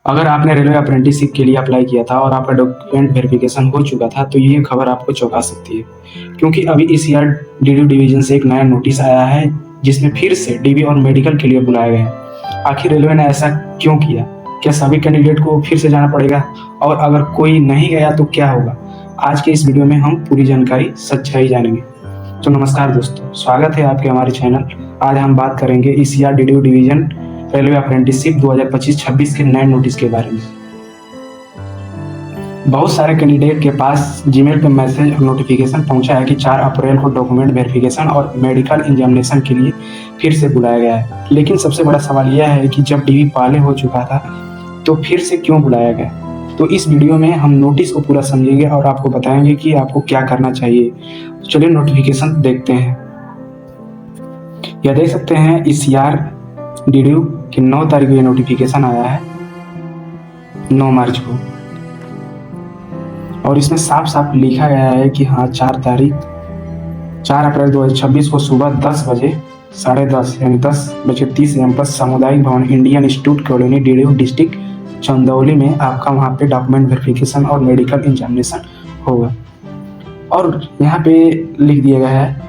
अगर आपने railway apprenticeship के लिए अप्लाई किया था और आपका डॉक्यूमेंट वेरिफिकेशन हो चुका था तो ये खबर आपको चौंका सकती है, क्योंकि अभी इस ईयर डीडी डिवीजन से एक नया नोटिस आया है जिसमें फिर से डीबी और मेडिकल के लिए बुलाया गया है। आखिर रेलवे ने ऐसा क्यों किया? क्या सभी कैंडिडेट को फिर से जाना पड़ेगा? और अगर कोई नहीं गया तो क्या होगा? आज के इस वीडियो में हम पूरी जानकारी सच्चाई जानेंगे। तो नमस्कार दोस्तों, स्वागत है आपके हमारे चैनल। आज हम बात करेंगे इस year DD division railway apprenticeship 2025-26 के नए नोटिस के बारे में। बहुत सारे कैंडिडेट के पास जीमेल पे मैसेज और नोटिफिकेशन पहुंचा है कि 4 अप्रैल को डॉक्यूमेंट वेरिफिकेशन और मेडिकल एग्जामिनेशन के लिए फिर से बुलाया गया है। लेकिन सबसे बड़ा सवाल यह है कि जब डीवी पहले हो चुका था तो फिर से क्यों बुलाया गया? तो इस वीडियो में हम नोटिस को पूरा समझेंगे और आपको बताएंगे कि आपको क्या करना चाहिए। चलिए नोटिफिकेशन देखते हैं। यह देख सकते हैं इस ईयर डीडी की 9 तारीख को ये नोटिफिकेशन आया है, 9 मार्च को, और इसमें साफ साफ लिखा गया है कि हाँ 4 अप्रैल 2026 को सुबह 10 बजे 10:30 यानी 10:30 AM पर सामुदायिक भवन Indian institute colony DD district Chandauli में आपका वहाँ पे डॉक्यूमेंट वेरिफिकेशन और मेडिकल एग्जामिनेशन होगा। और यहाँ पे लिख दिया गया है,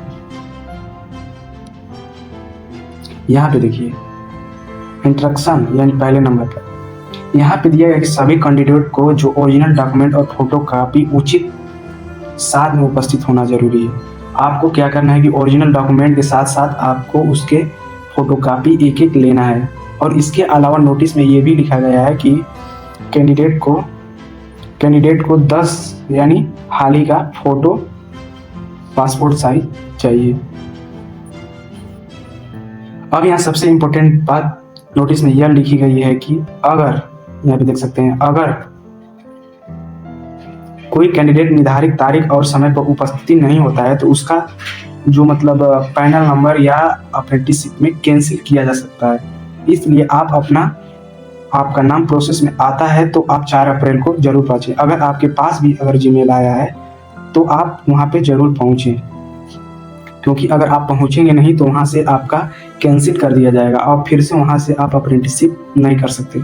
यहाँ पे देखिए इंस्ट्रक्शन यानी पहले नंबर पर यहाँ पे दिया गया कि सभी कैंडिडेट को जो ओरिजिनल डॉक्यूमेंट और फोटो कापी उचित साथ में उपस्थित होना जरूरी है। आपको क्या करना है कि ओरिजिनल डॉक्यूमेंट के साथ साथ आपको उसके फोटो कापी एक एक लेना है। और इसके अलावा नोटिस में ये भी लिखा गया है कि कैंडिडेट को 10 यानी हाल ही का फोटो पासपोर्ट साइज चाहिए। अब यहाँ सबसे इम्पोर्टेंट बात नोटिस में यह लिखी गई है कि अगर यहाँ पे देख सकते हैं, अगर कोई कैंडिडेट निर्धारित तारीख और समय पर उपस्थिति नहीं होता है तो उसका जो पैनल नंबर या अप्रेंटिसशिप में कैंसिल किया जा सकता है। इसलिए आपका नाम प्रोसेस में आता है तो आप 4 अप्रैल को जरूर पहुंचे। अगर आपके पास भी अगर जीमेल आया है तो आप वहां पे जरूर पहुंचे, क्योंकि अगर आप पहुंचेंगे नहीं तो वहां से आपका कैंसिल कर दिया जाएगा और फिर से वहां से आप अप्रेंटिसशिप नहीं कर सकते।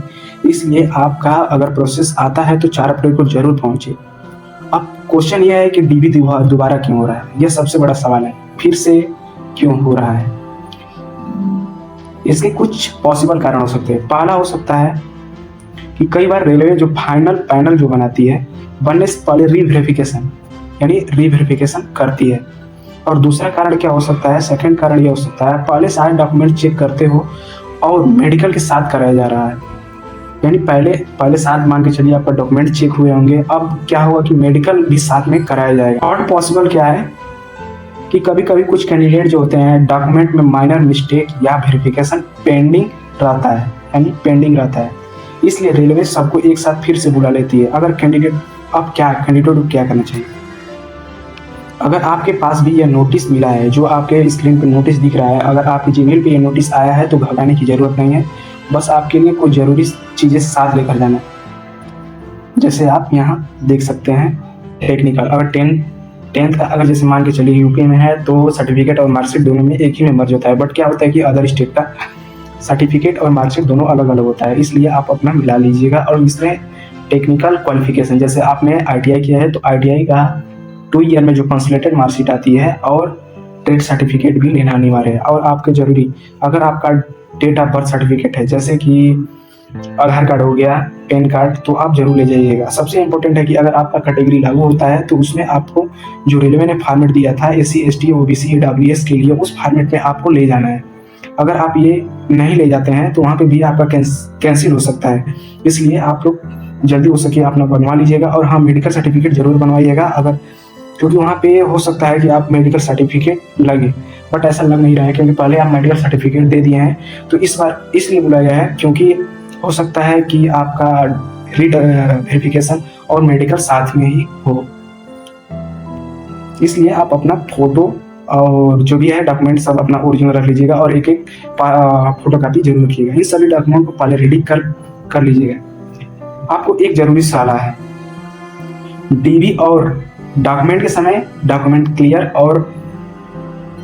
इसलिए आपका अगर प्रोसेस आता है तो 4 अप्रैल को जरूर पहुंचे। अब क्वेश्चन यह है कि डीबी दोबारा क्यों हो रहा है? यह सबसे बड़ा सवाल है, फिर से क्यों हो रहा है? इसके कुछ पॉसिबल कारण हो सकते हैं। पहला हो सकता है कि कई बार रेलवे जो फाइनल पैनल जो बनाती है बनने से पहले रीवेरिफिकेशन करती है। और दूसरा कारण क्या हो सकता है, सेकंड कारण यह हो सकता है पहले सारे डॉक्यूमेंट चेक करते हो और मेडिकल के साथ कराया जा रहा है। यानी पहले साथ मान के चलिए आपका डॉक्यूमेंट चेक हुए होंगे, अब क्या होगा कि मेडिकल भी साथ में कराया जाएगा। और पॉसिबल क्या है कि कभी कभी कुछ कैंडिडेट जो होते हैं डॉक्यूमेंट में माइनर मिस्टेक या वेरिफिकेशन पेंडिंग रहता है, इसलिए रेलवे सबको एक साथ फिर से बुला लेती है। अगर कैंडिडेट को क्या करना चाहिए? अगर आपके पास भी यह नोटिस मिला है, जो आपके स्क्रीन पे नोटिस दिख रहा है, अगर आपके जीमेल पे यह नोटिस आया है तो घबराने की जरूरत नहीं है। बस आपके लिए कुछ जरूरी चीजें साथ लेकर जाना। जैसे आप यहाँ देख सकते हैं टेक्निकल, अगर टेंथ का अगर जैसे मान के चलिए यूपी में है तो सर्टिफिकेट और मार्कशीट दोनों में एक ही में मर्ज होता है। बट क्या होता है कि अदर स्टेट का सर्टिफिकेट और मार्कशीट दोनों अलग अलग होता है, इसलिए आप अपना मिला लीजिएगा। और इसमें टेक्निकल क्वालिफिकेशन, जैसे आपने ITI किया है तो ITI का 2 ईयर में जो कंसोलिडेटेड मार्कशीट आती है और ट्रेड सर्टिफिकेट भी लेना अनिवार्य है। और आपके जरूरी अगर आपका डेट ऑफ बर्थ सर्टिफिकेट है जैसे कि आधार कार्ड हो गया, पैन कार्ड, तो आप जरूर ले जाइएगा। सबसे इम्पोर्टेंट है कि अगर आपका कैटेगरी लागू होता है तो उसमें आपको जो रेलवे ने फॉर्मेट दिया था SC ST OBC EWS के लिए, उस फॉर्मेट में आपको ले जाना है। अगर आप ये नहीं ले जाते हैं तो वहाँ पे भी आपका कैंसिल हो सकता है। इसलिए आप लोग जल्दी हो सके अपना बनवा लीजिएगा। और हाँ, मेडिकल सर्टिफिकेट जरूर बनवाइएगा, अगर क्योंकि वहाँ पे हो सकता है कि आप मेडिकल सर्टिफिकेट लगे, बट ऐसा लग नहीं रहा है क्योंकि पहले आप मेडिकल सर्टिफिकेट दे दिए हैं। तो इस बार इसलिए बुलाया गया है क्योंकि हो सकता है कि आपका वेरिफिकेशन और मेडिकल साथ में ही हो। इसलिए आप अपना फोटो और जो भी है डॉक्यूमेंट सब अपना ओरिजिनल रख लीजिएगा और एक फोटो कापी जरूर रखिएगा। इन सभी डॉक्यूमेंट को पहले रेडी कर लीजिएगा। आपको एक जरूरी सलाह है, डीवी और डॉक्यूमेंट के समय डॉक्यूमेंट क्लियर और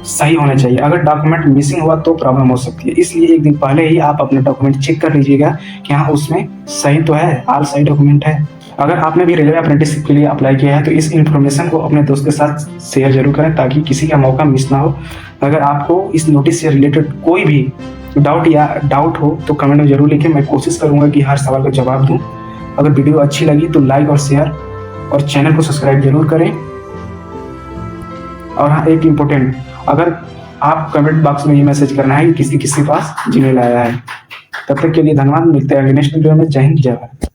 सही होना चाहिए। अगर डॉक्यूमेंट मिसिंग हुआ तो प्रॉब्लम हो सकती है, इसलिए एक दिन पहले ही आप अपने डॉक्यूमेंट चेक कर लीजिएगा कि हाँ उसमें सही तो है, ऑल सही डॉक्यूमेंट है। अगर आपने भी रेलवे अप्रेंटिसशिप के लिए अप्लाई किया है तो इस इन्फॉर्मेशन को अपने दोस्त के साथ शेयर जरूर करें ताकि किसी का मौका मिस ना हो। अगर आपको इस नोटिस से रिलेटेड कोई भी डाउट हो तो कमेंट में जरूर लिखें, मैं कोशिश करूंगा कि हर सवाल का जवाब दूं। अगर वीडियो अच्छी लगी तो लाइक और शेयर और चैनल को सब्सक्राइब जरूर करें। और हाँ, एक इम्पोर्टेंट, अगर आप कमेंट बॉक्स में ये मैसेज करना है कि किसी किसी पास जीमेल आया है। तब तक के लिए धन्यवाद, मिलते हैं अगले नेक्स्ट वीडियो में। जय हिंद, जय भारत।